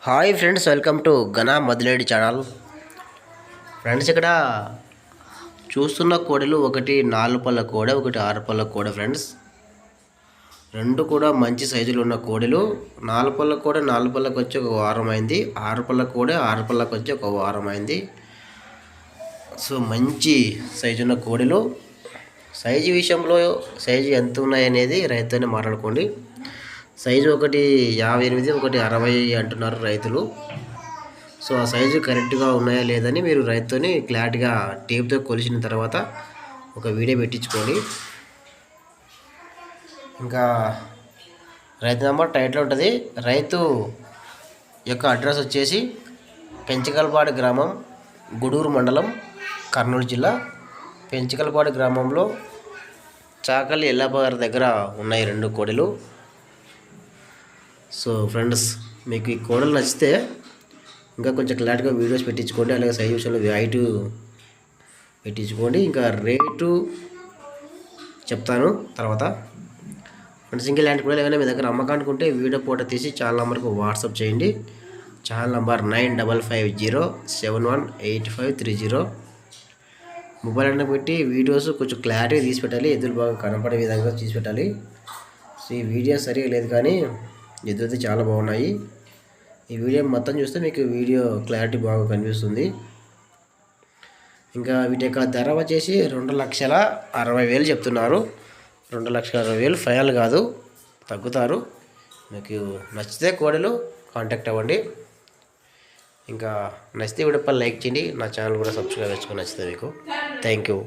Hi friends, welcome to ఘన మదిలేడి channel. Friends, ఇక్కడ చూస్తున్న కోడలు ఒకటి 4 పళ్ళ కోడె, ఒకటి 6 పళ్ళ కోడె. ఫ్రెండ్స్, రెండు కూడా మంచి సైజులో ఉన్న కోడెలు. 4 పళ్ళ కోడె 4 పళ్ళకి వచ్చి ఒక వారం అయింది. 6 పళ్ళ కోడె 6 పళ్ళకి వచ్చి ఒక వారం అయింది. సో మంచి సైజు ఉన్న కోడెలు. సైజు విషయంలో సైజు ఎంత ఉన్నాయనేది రైతుతోనే మాట్లాడుకోండి. సైజు ఒకటి 58, ఒకటి 60 అంటున్నారు రైతులు. సో ఆ సైజు కరెక్ట్గా ఉన్నాయా లేదని మీరు రైతుతోని క్లారిటీగా టేప్తో కొలిసిన తర్వాత ఒక వీడియో పెట్టించుకోండి. ఇంకా రైతు నెంబర్ టైట్లో ఉంటుంది. రైతు యొక్క అడ్రస్ వచ్చేసి పెంచకల్పాడు గ్రామం, గూడూరు మండలం, కర్నూలు జిల్లా. పెంచకల్పాడు గ్రామంలో చాకలి ఎల్లప్ప గారి దగ్గర ఉన్నాయి 2 కోడెలు. సో ఫ్రెండ్స్, మీకు ఈ కోడలు నచ్చితే ఇంకా కొంచెం క్లారిటీగా వీడియోస్ పెట్టించుకోండి. అలాగే సైజ్ విషయంలో హైట్ పెట్టించుకోండి. ఇంకా రేటు చెప్తాను తర్వాత. ఫ్రెండ్స్, ఇంకా ఇలాంటి కూడా ఏమైనా మీ దగ్గర అమ్మకానికి ఉంటే వీడియో ఫోటో తీసి ఛానల్ నెంబర్కి వాట్సాప్ చేయండి. Channel number 9550718530. మొబైల్ అంటే పెట్టి వీడియోస్ కొంచెం క్లారిటీగా తీసి పెట్టాలి. ఎద్దులు బాగా కనపడే విధంగా తీసి పెట్టాలి. సో ఈ వీడియో సరిగా లేదు, కానీ ఎద్దులు చాలా బాగున్నాయి. ఈ వీడియో మొత్తం చూస్తే మీకు వీడియో క్లారిటీ బాగా కనిపిస్తుంది. ఇంకా వీటి యొక్క ధర వచ్చేసి 2,60,000 చెప్తున్నారు. 2,60,000 ఫైనల్ కాదు, తగ్గుతారు. మీకు నచ్చితే కోడలు కాంటాక్ట్ అవ్వండి. ఇంకా నచ్చితే వీడియో లైక్ చేయండి. నా ఛానల్ కూడా సబ్స్క్రైబ్ చేసుకొని నచ్చితే మీకు. Thank you.